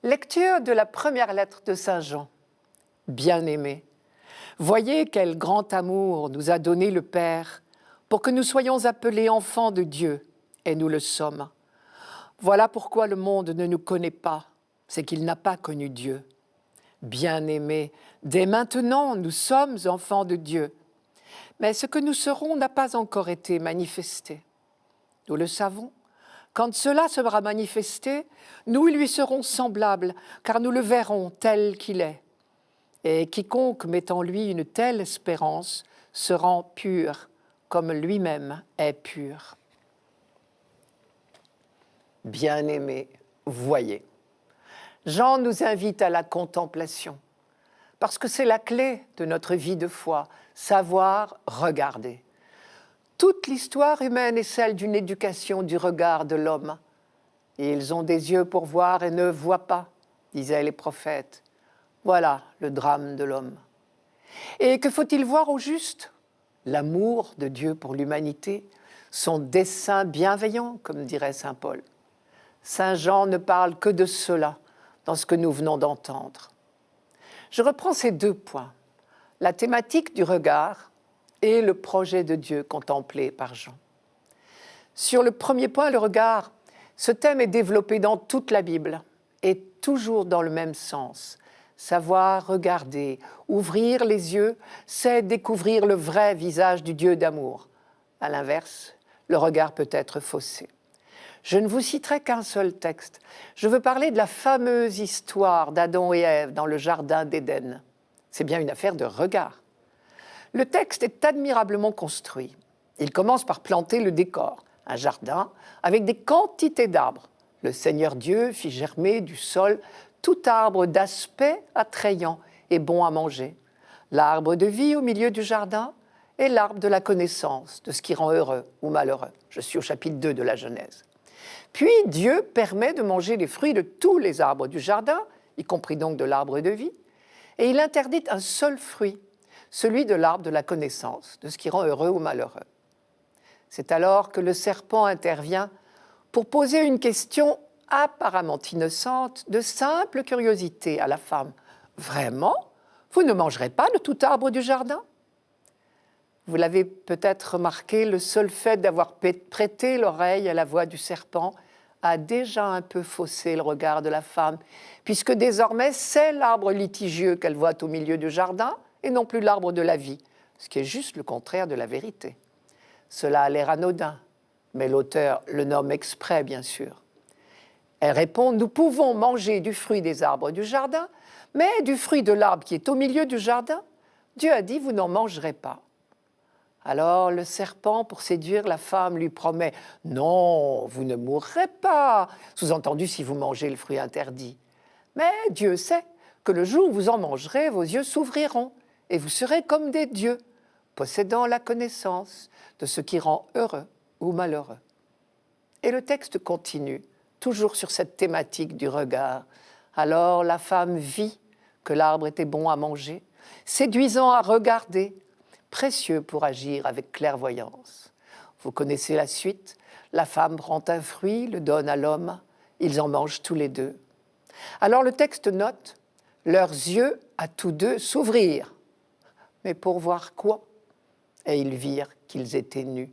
Lecture de la première lettre de Saint Jean. Bien-aimés, voyez quel grand amour nous a donné le Père pour que nous soyons appelés enfants de Dieu, et nous le sommes. Voilà pourquoi le monde ne nous connaît pas, c'est qu'il n'a pas connu Dieu. Bien-aimés, dès maintenant nous sommes enfants de Dieu, mais ce que nous serons n'a pas encore été manifesté. Nous le savons. Quand cela sera manifesté, nous lui serons semblables, car nous le verrons tel qu'il est. Et quiconque met en lui une telle espérance se rend pur, comme lui-même est pur. Bien-aimés, voyez. Jean nous invite à la contemplation, parce que c'est la clé de notre vie de foi, savoir regarder. Toute l'histoire humaine est celle d'une éducation du regard de l'homme. Ils ont des yeux pour voir et ne voient pas, disaient les prophètes. Voilà le drame de l'homme. Et que faut-il voir au juste? L'amour de Dieu pour l'humanité, son dessein bienveillant, comme dirait saint Paul. Saint Jean ne parle que de cela dans ce que nous venons d'entendre. Je reprends ces deux points, la thématique du regard et le projet de Dieu contemplé par Jean. Sur le premier point, le regard, ce thème est développé dans toute la Bible et toujours dans le même sens. Savoir regarder, ouvrir les yeux, c'est découvrir le vrai visage du Dieu d'amour. À l'inverse, le regard peut être faussé. Je ne vous citerai qu'un seul texte. Je veux parler de la fameuse histoire d'Adam et Ève dans le jardin d'Éden. C'est bien une affaire de regard. Le texte est admirablement construit. Il commence par planter le décor, un jardin avec des quantités d'arbres. Le Seigneur Dieu fit germer du sol tout arbre d'aspect attrayant et bon à manger. L'arbre de vie au milieu du jardin et l'arbre de la connaissance, de ce qui rend heureux ou malheureux. Je suis au chapitre 2 de la Genèse. Puis Dieu permet de manger les fruits de tous les arbres du jardin, y compris donc de l'arbre de vie, et il interdit un seul fruit, celui de l'arbre de la connaissance, de ce qui rend heureux ou malheureux. C'est alors que le serpent intervient pour poser une question apparemment innocente, de simple curiosité à la femme. « Vraiment, vous ne mangerez pas de tout arbre du jardin ?» Vous l'avez peut-être remarqué, le seul fait d'avoir prêté l'oreille à la voix du serpent a déjà un peu faussé le regard de la femme, puisque désormais c'est l'arbre litigieux qu'elle voit au milieu du jardin et non plus l'arbre de la vie, ce qui est juste le contraire de la vérité. Cela a l'air anodin, mais l'auteur le nomme exprès, bien sûr. Elle répond « Nous pouvons manger du fruit des arbres du jardin, mais du fruit de l'arbre qui est au milieu du jardin, Dieu a dit « Vous n'en mangerez pas ». Alors le serpent, pour séduire la femme, lui promet « Non, vous ne mourrez pas », sous-entendu si vous mangez le fruit interdit. Mais Dieu sait que le jour où vous en mangerez, vos yeux s'ouvriront et vous serez comme des dieux, possédant la connaissance de ce qui rend heureux ou malheureux. Et le texte continue, toujours sur cette thématique du regard. Alors la femme vit que l'arbre était bon à manger, séduisant à regarder, précieux pour agir avec clairvoyance. Vous connaissez la suite. La femme prend un fruit, le donne à l'homme. Ils en mangent tous les deux. Alors le texte note « Leurs yeux à tous deux s'ouvrirent. » Mais pour voir quoi? Et ils virent qu'ils étaient nus.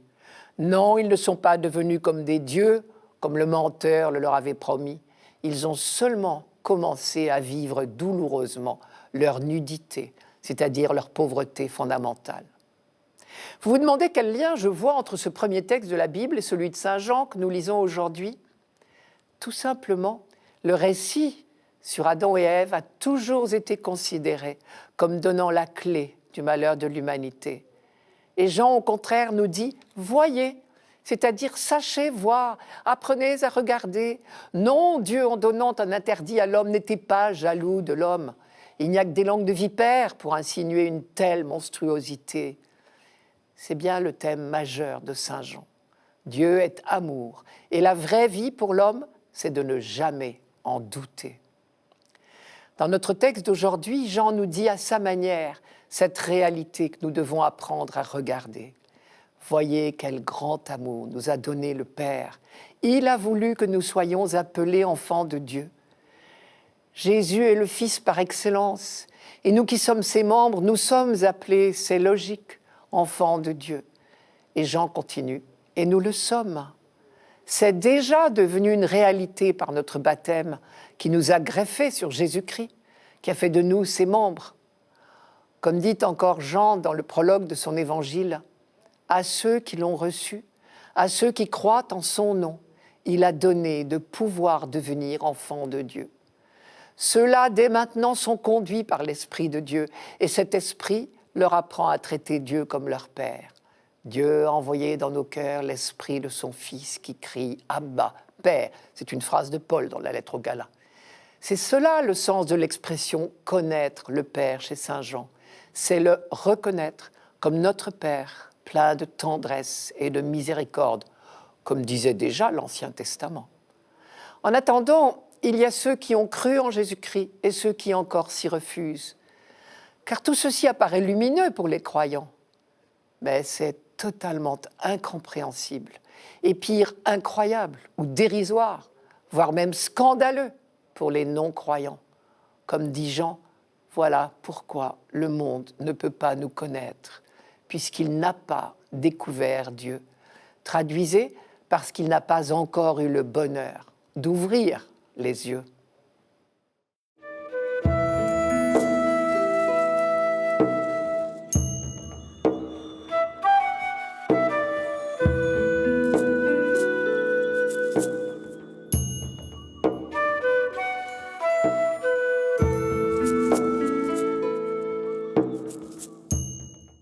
Non, ils ne sont pas devenus comme des dieux, comme le menteur le leur avait promis. Ils ont seulement commencé à vivre douloureusement leur nudité, c'est-à-dire leur pauvreté fondamentale. Vous vous demandez quel lien je vois entre ce premier texte de la Bible et celui de Saint Jean que nous lisons aujourd'hui? Tout simplement, le récit sur Adam et Ève a toujours été considéré comme donnant la clé du malheur de l'humanité. Et Jean, au contraire, nous dit « Voyez », c'est-à-dire « Sachez voir, apprenez à regarder ». Non, Dieu, en donnant un interdit à l'homme, n'était pas jaloux de l'homme. Il n'y a que des langues de vipère pour insinuer une telle monstruosité. C'est bien le thème majeur de Saint Jean. Dieu est amour, et la vraie vie pour l'homme, c'est de ne jamais en douter. Dans notre texte d'aujourd'hui, Jean nous dit à sa manière cette réalité que nous devons apprendre à regarder. Voyez quel grand amour nous a donné le Père. Il a voulu que nous soyons appelés enfants de Dieu. Jésus est le Fils par excellence. Et nous qui sommes ses membres, nous sommes appelés, c'est logique, enfants de Dieu. Et Jean continue, et nous le sommes. C'est déjà devenu une réalité par notre baptême qui nous a greffés sur Jésus-Christ, qui a fait de nous ses membres. Comme dit encore Jean dans le prologue de son évangile, « À ceux qui l'ont reçu, à ceux qui croient en son nom, il a donné de pouvoir devenir enfants de Dieu. » Ceux-là, dès maintenant, sont conduits par l'Esprit de Dieu, et cet Esprit leur apprend à traiter Dieu comme leur Père. Dieu a envoyé dans nos cœurs l'Esprit de son Fils qui crie « Abba, Père ». C'est une phrase de Paul dans la lettre aux Galates. C'est cela le sens de l'expression « connaître le Père » chez saint Jean. C'est le reconnaître comme notre Père, plein de tendresse et de miséricorde, comme disait déjà l'Ancien Testament. En attendant, il y a ceux qui ont cru en Jésus-Christ et ceux qui encore s'y refusent. Car tout ceci apparaît lumineux pour les croyants, mais c'est totalement incompréhensible, et pire, incroyable ou dérisoire, voire même scandaleux pour les non-croyants. Comme dit Jean, voilà pourquoi le monde ne peut pas nous connaître, puisqu'il n'a pas découvert Dieu. Traduisez, parce qu'il n'a pas encore eu le bonheur d'ouvrir les yeux.